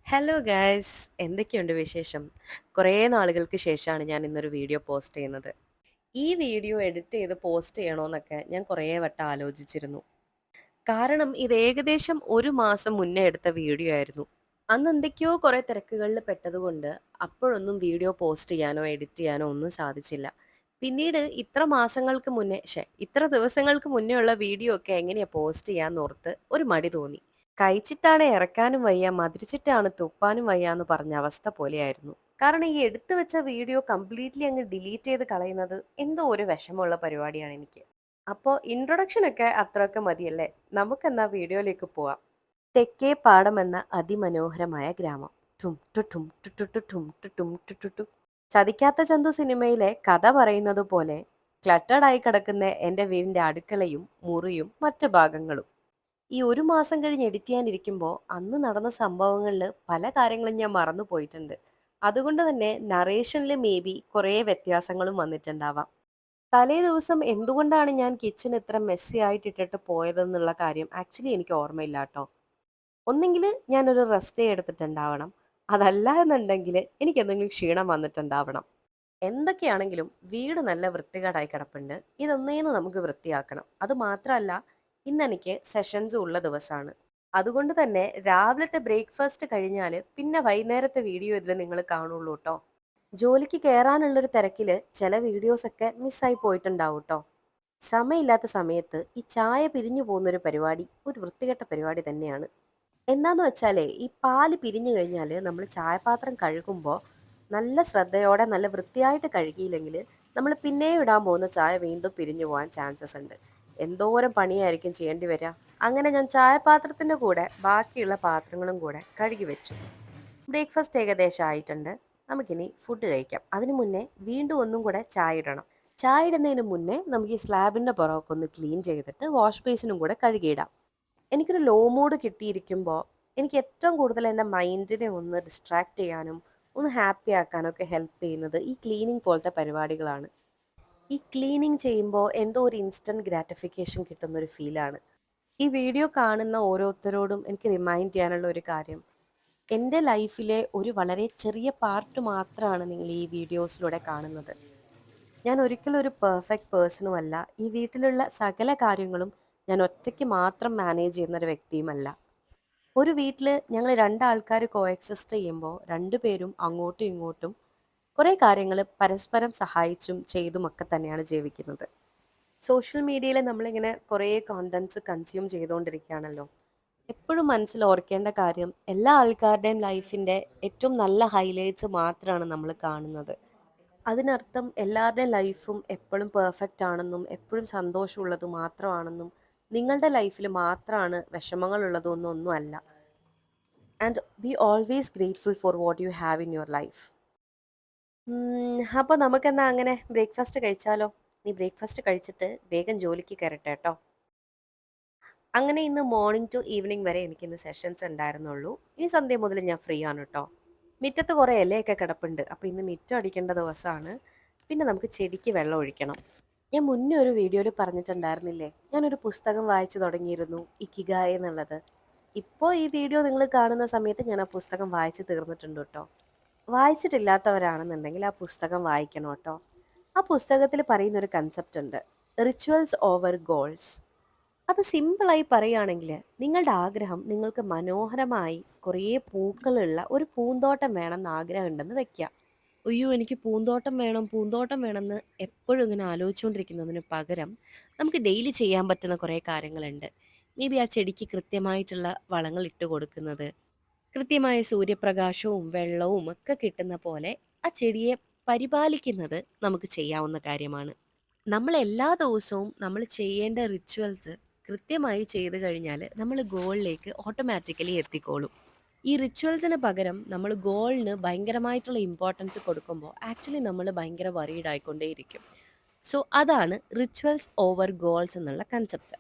Hello guys, എന്തൊക്കെയുണ്ട് വിശേഷം? കുറേ നാളുകൾക്ക് ശേഷമാണ് ഞാൻ ഇന്നൊരു വീഡിയോ പോസ്റ്റ് ചെയ്യുന്നത്. ഈ വീഡിയോ എഡിറ്റ് ചെയ്ത് പോസ്റ്റ് ചെയ്യണമെന്നൊക്കെ ഞാൻ കുറേ വട്ടം ആലോചിച്ചിരുന്നു. കാരണം ഇത് ഏകദേശം ഒരു മാസം മുന്നേ എടുത്ത വീഡിയോ ആയിരുന്നു. അന്ന് എന്തൊക്കെയോ കുറേ തിരക്കുകളിൽ പെട്ടതുകൊണ്ട് അപ്പോഴൊന്നും വീഡിയോ പോസ്റ്റ് ചെയ്യാനോ എഡിറ്റ് ചെയ്യാനോ ഒന്നും സാധിച്ചില്ല. പിന്നീട് ഇത്ര മാസങ്ങൾക്ക് മുന്നേ, ഇത്ര ദിവസങ്ങൾക്ക് മുന്നേ ഉള്ള വീഡിയോ ഒക്കെ എങ്ങനെയാ പോസ്റ്റ് ചെയ്യാന്നോർത്ത് ഒരു മടി തോന്നി. കഴിച്ചിട്ടാണ് ഇറക്കാനും വയ്യ, മധുരിച്ചിട്ടാണ് തുപ്പാനും വയ്യ എന്ന് പറഞ്ഞ അവസ്ഥ പോലെയായിരുന്നു. കാരണം ഈ എടുത്തു വെച്ച വീഡിയോ കംപ്ലീറ്റ്ലി അങ്ങ് ഡിലീറ്റ് ചെയ്ത് കളയുന്നത് എന്തോ ഒരു വിഷമമുള്ള പരിപാടിയാണ് എനിക്ക്. അപ്പോൾ ഇൻട്രൊഡക്ഷൻ ഒക്കെ അത്രയൊക്കെ മതിയല്ലേ? നമുക്കെന്നാ വീഡിയോയിലേക്ക് പോവാം. തെക്കേ പാടം എന്ന അതിമനോഹരമായ ഗ്രാമം. ടും ടു ടും ടു ടു ടു ടും ടു ടും ടു ടു ടു. ചതിക്കാത്ത ചന്തു സിനിമയിലെ കഥ പറയുന്നത് പോലെ ക്ലട്ടേഡായി കിടക്കുന്ന എൻ്റെ വീടിൻ്റെ അടുക്കളയും മുറിയും മറ്റു ഭാഗങ്ങളും. ഈ ഒരു മാസം കഴിഞ്ഞ് എഡിറ്റ് ചെയ്യാനിരിക്കുമ്പോൾ അന്ന് നടന്ന സംഭവങ്ങളിൽ പല കാര്യങ്ങളും ഞാൻ മറന്നു പോയിട്ടുണ്ട്. അതുകൊണ്ട് തന്നെ നറേഷനിൽ മേ ബി കുറേ വ്യത്യാസങ്ങളും വന്നിട്ടുണ്ടാവാം. തലേ ദിവസം എന്തുകൊണ്ടാണ് ഞാൻ കിച്ചൺ ഇത്ര മെസ്സി ആയിട്ട് ഇട്ടിട്ട് പോയതെന്നുള്ള കാര്യം ആക്ച്വലി എനിക്ക് ഓർമ്മയില്ല കേട്ടോ. ഒന്നെങ്കിൽ ഞാനൊരു റെസ്റ്റ് ഡേ എടുത്തിട്ടുണ്ടാവണം, അതല്ല എന്നുണ്ടെങ്കിൽ എനിക്ക് എന്തെങ്കിലും ക്ഷീണം വന്നിട്ടുണ്ടാവണം. എന്തൊക്കെയാണെങ്കിലും വീട് നല്ല വൃത്തികേടായി കിടപ്പുണ്ട്. ഇതൊന്നേന്ന് നമുക്ക് വൃത്തിയാക്കണം. അത് മാത്രമല്ല, ഇന്നെനിക്ക് സെഷൻസും ഉള്ള ദിവസമാണ്. അതുകൊണ്ട് തന്നെ രാവിലത്തെ ബ്രേക്ക്ഫാസ്റ്റ് കഴിഞ്ഞാൽ പിന്നെ വൈകുന്നേരത്തെ വീഡിയോ ഇതിൽ നിങ്ങൾ കാണുള്ളൂ കേട്ടോ. ജോലിക്ക് കയറാനുള്ളൊരു തിരക്കിൽ ചില വീഡിയോസൊക്കെ മിസ്സായി പോയിട്ടുണ്ടാവും കേട്ടോ. സമയമില്ലാത്ത സമയത്ത് ഈ ചായ പിരിഞ്ഞു പോകുന്നൊരു പരിപാടി ഒരു വൃത്തികെട്ട പരിപാടി തന്നെയാണ്. എന്താന്ന് വെച്ചാലേ, ഈ പാല് പിരിഞ്ഞു കഴിഞ്ഞാൽ നമ്മൾ ചായപാത്രം കഴുകുമ്പോൾ നല്ല ശ്രദ്ധയോടെ നല്ല വൃത്തിയായിട്ട് കഴുകിയില്ലെങ്കിൽ നമ്മൾ പിന്നെയും ഇടാൻ പോകുന്ന ചായ വീണ്ടും പിരിഞ്ഞു പോകാൻ ചാൻസസ് ഉണ്ട്. എന്തോരം പണിയായിരിക്കും ചെയ്യേണ്ടി വരിക. അങ്ങനെ ഞാൻ ചായപാത്രത്തിൻ്റെ കൂടെ ബാക്കിയുള്ള പാത്രങ്ങളും കൂടെ കഴുകി വെച്ചു. ബ്രേക്ക്ഫാസ്റ്റ് ഏകദേശം ആയിട്ടുണ്ട്. നമുക്കിനി ഫുഡ് കഴിക്കാം. അതിനു മുന്നേ വീണ്ടും ഒന്നും കൂടെ ചായ ഇടണം. ചായ ഇടുന്നതിന് മുന്നേ നമുക്ക് ഈ സ്ലാബിൻ്റെ പുറമൊക്കെ ഒന്ന് ക്ലീൻ ചെയ്തിട്ട് വാഷ് ബേസിനും കൂടെ കഴുകിയിടാം. എനിക്കൊരു ലോ മൂഡ് കിട്ടിയിരിക്കുമ്പോൾ എനിക്ക് ഏറ്റവും കൂടുതൽ എൻ്റെ മൈൻഡിനെ ഒന്ന് ഡിസ്ട്രാക്ട് ചെയ്യാനും ഒന്ന് ഹാപ്പി ആക്കാനും ഒക്കെ ഹെൽപ്പ് ചെയ്യുന്നത് ഈ ക്ലീനിങ് പോലത്തെ പരിപാടികളാണ്. ഈ ക്ലീനിങ് ചെയ്യുമ്പോൾ എന്തോ ഒരു ഇൻസ്റ്റൻറ്റ് ഗ്രാറ്റിഫിക്കേഷൻ കിട്ടുന്നൊരു ഫീലാണ്. ഈ വീഡിയോ കാണുന്ന ഓരോരുത്തരോടും എനിക്ക് റിമൈൻഡ് ചെയ്യാനുള്ള ഒരു കാര്യം, എൻ്റെ ലൈഫിലെ ഒരു വളരെ ചെറിയ പാർട്ട് മാത്രമാണ് നിങ്ങൾ ഈ വീഡിയോസിലൂടെ കാണുന്നത്. ഞാൻ ഒരിക്കലും ഒരു പെർഫെക്റ്റ് പേഴ്സണുമല്ല. ഈ വീട്ടിലുള്ള സകല കാര്യങ്ങളും ഞാൻ ഒറ്റയ്ക്ക് മാത്രം മാനേജ് ചെയ്യുന്ന ഒരു വ്യക്തിയുമല്ല. ഒരു വീട്ടിൽ ഞങ്ങൾ രണ്ടാൾക്കാർ കോഎക്സിസ്റ്റ് ചെയ്യുമ്പോൾ രണ്ടുപേരും അങ്ങോട്ടും ഇങ്ങോട്ടും കുറേ കാര്യങ്ങൾ പരസ്പരം സഹായിച്ചും ചെയ്തുമൊക്കെ തന്നെയാണ് ജീവിക്കുന്നത്. സോഷ്യൽ മീഡിയയിൽ നമ്മളിങ്ങനെ കുറേ കോണ്ടൻറ്റ്സ് കൺസ്യൂം ചെയ്തുകൊണ്ടിരിക്കുകയാണല്ലോ. എപ്പോഴും മനസ്സിൽ ഓർക്കേണ്ട കാര്യം, എല്ലാ ആൾക്കാരുടെയും ലൈഫിൻ്റെ ഏറ്റവും നല്ല ഹൈലൈറ്റ്സ് മാത്രമാണ് നമ്മൾ കാണുന്നത്. അതിനർത്ഥം എല്ലാവരുടെയും ലൈഫും എപ്പോഴും പെർഫെക്റ്റ് ആണെന്നും എപ്പോഴും സന്തോഷമുള്ളത് മാത്രമാണെന്നും നിങ്ങളുടെ ലൈഫിൽ മാത്രമാണ് വിഷമങ്ങളുള്ളതും ഒന്നും അല്ല. And be always grateful four what you have in your life. അപ്പോൾ നമുക്കെന്നാ അങ്ങനെ ബ്രേക്ക്ഫാസ്റ്റ് കഴിച്ചാലോ? നീ ബ്രേക്ക്ഫാസ്റ്റ് കഴിച്ചിട്ട് വേഗം ജോലിക്ക് കയറട്ടെ കേട്ടോ. അങ്ങനെ ഇന്ന് മോർണിംഗ് ടു ഈവനിങ് വരെ എനിക്കിന്ന് സെഷൻസ് ഉണ്ടായിരുന്നുള്ളൂ. ഇനി സന്ധ്യ മുതൽ ഞാൻ ഫ്രീ ആണ് കേട്ടോ. മുറ്റത്ത് കുറേ ഇലയൊക്കെ കിടപ്പുണ്ട്. അപ്പോൾ ഇന്ന് മുറ്റം അടിക്കേണ്ട ദിവസമാണ്. പിന്നെ നമുക്ക് ചെടിക്ക് വെള്ളം ഒഴിക്കണം. ഞാൻ മുന്നേ ഒരു വീഡിയോയിൽ പറഞ്ഞിട്ടുണ്ടായിരുന്നില്ലേ, ഞാനൊരു പുസ്തകം വായിച്ചു തുടങ്ങിയിരുന്നു, ഇക്കിഗായ് എന്നുള്ളത്. ഇപ്പോൾ ഈ വീഡിയോ നിങ്ങൾ കാണുന്ന സമയത്ത് ഞാൻ ആ പുസ്തകം വായിച്ച് തീർന്നിട്ടുണ്ട് കേട്ടോ. വായിച്ചിട്ടില്ലാത്തവരാണെന്നുണ്ടെങ്കിൽ ആ പുസ്തകം വായിക്കണം കേട്ടോ. ആ പുസ്തകത്തിൽ പറയുന്നൊരു കൺസെപ്റ്റ് ഉണ്ട്, റിച്വൽസ് ഓവർ ഗോൾസ്. അത് സിമ്പിളായി പറയുകയാണെങ്കിൽ, നിങ്ങളുടെ ആഗ്രഹം നിങ്ങൾക്ക് മനോഹരമായി കുറേ പൂക്കളുള്ള ഒരു പൂന്തോട്ടം വേണമെന്ന് ആഗ്രഹം ഉണ്ടെന്ന് വെക്കുക. അയ്യോ, എനിക്ക് പൂന്തോട്ടം വേണം പൂന്തോട്ടം വേണമെന്ന് എപ്പോഴും ഇങ്ങനെ ആലോചിച്ചുകൊണ്ടിരിക്കുന്നതിന് പകരം നമുക്ക് ഡെയിലി ചെയ്യാൻ പറ്റുന്ന കുറേ കാര്യങ്ങളുണ്ട്. മേ ബി ആ ചെടിക്ക് കൃത്യമായിട്ടുള്ള വളങ്ങൾ ഇട്ട് കൊടുക്കുന്നത്, കൃത്യമായ സൂര്യപ്രകാശവും വെള്ളവും ഒക്കെ കിട്ടുന്ന പോലെ ആ ചെടിയെ പരിപാലിക്കുന്നത് നമുക്ക് ചെയ്യാവുന്ന കാര്യമാണ്. നമ്മൾ എല്ലാ ദിവസവും നമ്മൾ ചെയ്യേണ്ട റിച്വൽസ് കൃത്യമായി ചെയ്തു കഴിഞ്ഞാൽ നമ്മൾ ഗോളിലേക്ക് ഓട്ടോമാറ്റിക്കലി എത്തിക്കോളും. ഈ റിച്വൽസിന് പകരം നമ്മൾ ഗോളിന് ഭയങ്കരമായിട്ടുള്ള ഇമ്പോർട്ടൻസ് കൊടുക്കുമ്പോൾ ആക്ച്വലി നമ്മൾ ഭയങ്കര വറീഡ് ആയിക്കൊണ്ടേയിരിക്കും. സോ അതാണ് റിച്വൽസ് ഓവർ ഗോൾസ് എന്നുള്ള കൺസെപ്റ്റ്.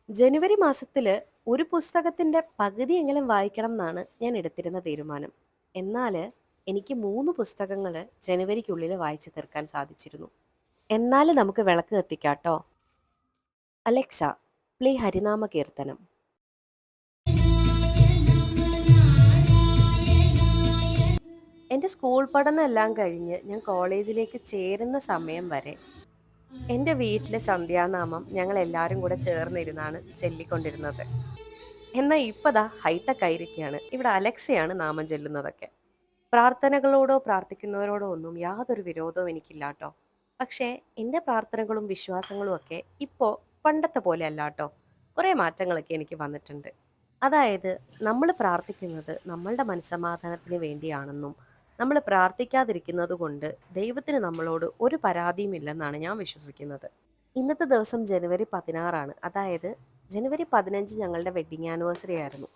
ജനുവരി മാസത്തിൽ ഒരു പുസ്തകത്തിൻ്റെ പകുതിയെങ്കിലും വായിക്കണം എന്നാണ് ഞാൻ എടുത്തിരുന്ന തീരുമാനം. എന്നാൽ എനിക്ക് 3 പുസ്തകങ്ങൾ ജനുവരിക്കുള്ളിൽ വായിച്ചു തീർക്കാൻ സാധിച്ചിരുന്നു. എന്നാൽ നമുക്ക് വിളക്ക് കത്തിക്കാട്ടോ. അലക്സ, പ്ലേ ഹരിനാമ കീർത്തനം. എൻ്റെ സ്കൂൾ പഠനം എല്ലാം കഴിഞ്ഞ് ഞാൻ കോളേജിലേക്ക് ചേരുന്ന സമയം വരെ എൻ്റെ വീട്ടിലെ സന്ധ്യാനാമം ഞങ്ങൾ എല്ലാവരും കൂടെ ചേർന്നിരുന്നാണ് ചൊല്ലിക്കൊണ്ടിരുന്നത്. എന്നാൽ ഇപ്പതാ ഹൈടെക് ആയിരിക്കുകയാണ്. ഇവിടെ അലക്സയാണ് നാമം ചൊല്ലുന്നതൊക്കെ. പ്രാർത്ഥനകളോടോ പ്രാർത്ഥിക്കുന്നവരോടോ ഒന്നും യാതൊരു വിരോധവും എനിക്കില്ല കേട്ടോ. പക്ഷേ എൻ്റെ പ്രാർത്ഥനകളും വിശ്വാസങ്ങളും ഒക്കെ ഇപ്പോൾ പണ്ടത്തെ പോലെ അല്ല കേട്ടോ. കുറേ മാറ്റങ്ങളൊക്കെ എനിക്ക് വന്നിട്ടുണ്ട്. അതായത് നമ്മൾ പ്രാർത്ഥിക്കുന്നത് നമ്മളുടെ മനസ്സമാധാനത്തിന് വേണ്ടിയാണെന്നും നമ്മൾ പ്രാർത്ഥിക്കാതിരിക്കുന്നത് കൊണ്ട് ദൈവത്തിന് നമ്മളോട് ഒരു പരാതിയും ഇല്ലെന്നാണ് ഞാൻ വിശ്വസിക്കുന്നത്. ഇന്നത്തെ ദിവസം ജനുവരി 16 അതായത് ജനുവരി 15 ഞങ്ങളുടെ വെഡ്ഡിങ് ആനിവേഴ്സറി ആയിരുന്നു.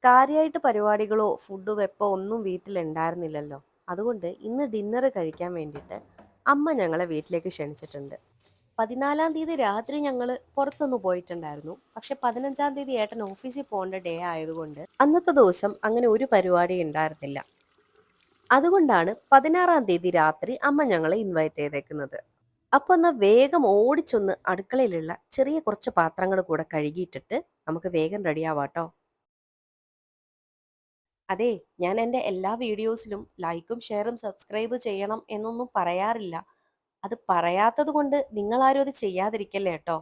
കാര്യമായിട്ട് പരിപാടികളോ ഫുഡ് വെപ്പോ ഒന്നും വീട്ടിലുണ്ടായിരുന്നില്ലല്ലോ. അതുകൊണ്ട് ഇന്ന് ഡിന്നർ കഴിക്കാൻ വേണ്ടിയിട്ട് അമ്മ ഞങ്ങളെ വീട്ടിലേക്ക് ക്ഷണിച്ചിട്ടുണ്ട്. 14 തീയതി രാത്രി ഞങ്ങൾ പുറത്തൊന്ന് പോയിട്ടുണ്ടായിരുന്നു. പക്ഷെ 15 തീയതി ഏട്ടൻ ഓഫീസിൽ പോകേണ്ട ഡേ ആയതുകൊണ്ട് അന്നത്തെ ദിവസം അങ്ങനെ ഒരു പരിപാടി ഉണ്ടായിരുന്നില്ല. അതുകൊണ്ടാണ് 16 തീയതി രാത്രി അമ്മ ഞങ്ങളെ ഇൻവൈറ്റ് ചെയ്തേക്കുന്നത്. അപ്പൊ ഒന്ന് വേഗം ഓടിച്ചൊന്ന് അടുക്കളയിലുള്ള ചെറിയ കുറച്ച് പാത്രങ്ങൾ കൂടെ കഴുകിയിട്ടിട്ട് നമുക്ക് വേഗം റെഡിയാവാട്ടോ. അതെ, ഞാൻ എൻ്റെ എല്ലാ വീഡിയോസിലും ലൈക്കും ഷെയറും സബ്സ്ക്രൈബ് ചെയ്യണം എന്നൊന്നും പറയാറില്ല. അത് പറയാത്തത് കൊണ്ട് നിങ്ങളാരും അത് ചെയ്യാതിരിക്കല്ലേ കേട്ടോ.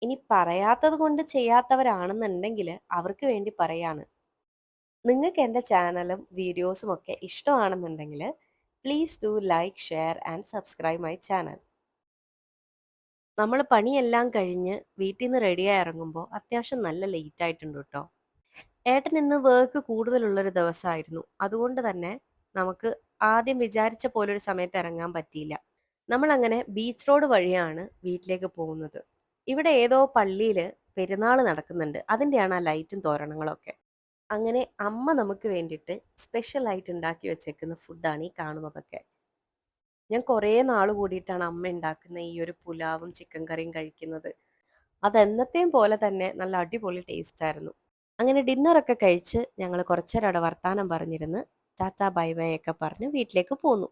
ഇനി പറയാത്തത് കൊണ്ട് ചെയ്യാത്തവരാണെന്നുണ്ടെങ്കിൽ അവർക്ക് വേണ്ടി പറയാണ്. നിങ്ങൾക്ക് എൻ്റെ ചാനലും വീഡിയോസും ഒക്കെ ഇഷ്ടമാണെന്നുണ്ടെങ്കിൽ please do like share and subscribe my channel. നമ്മൾ പണിയെല്ലാം കഴിഞ്ഞ് വീട്ടിൽ നിന്ന് റെഡിയായി ഇറങ്ങുമ്പോൾ അത്യാവശ്യം നല്ല ലേറ്റ് ആയിട്ടുണ്ട് കേട്ടോ. ഏട്ടൻ ഇന്ന് വർക്ക് കൂടുതലുള്ളൊരു ദിവസമായിരുന്നു. അതുകൊണ്ട് തന്നെ നമുക്ക് ആദ്യം വിചാരിച്ച പോലൊരു സമയത്ത് ഇറങ്ങാൻ പറ്റിയില്ല. നമ്മളങ്ങനെ ബീച്ച് റോഡ് വഴിയാണ് വീട്ടിലേക്ക് പോകുന്നത്. ഇവിടെ ഏതോ പള്ളിയിൽ പെരുന്നാൾ നടക്കുന്നുണ്ട്. അതിൻ്റെയാണ് ആ ലൈറ്റും തോരണങ്ങളൊക്കെ. അങ്ങനെ അമ്മ നമുക്ക് വേണ്ടിയിട്ട് സ്പെഷ്യൽ ആയിട്ട് ഉണ്ടാക്കി വെച്ചേക്കുന്ന ഫുഡാണ് ഈ കാണുന്നതൊക്കെ. ഞാൻ കുറേ നാൾ കൂടിയിട്ടാണ് അമ്മ ഉണ്ടാക്കുന്ന ഈ ഒരു പുലാവും ചിക്കൻ കറിയും കഴിക്കുന്നത്. അതെന്നത്തെയും പോലെ തന്നെ നല്ല അടിപൊളി ടേസ്റ്റ് ആയിരുന്നു. അങ്ങനെ ഡിന്നറൊക്കെ കഴിച്ച് ഞങ്ങൾ കുറച്ചേരം അവിടെ വർത്താനം പറഞ്ഞിരുന്ന് ടാറ്റാ ബൈ ബൈ ഒക്കെ പറഞ്ഞ് വീട്ടിലേക്ക് പോന്നു.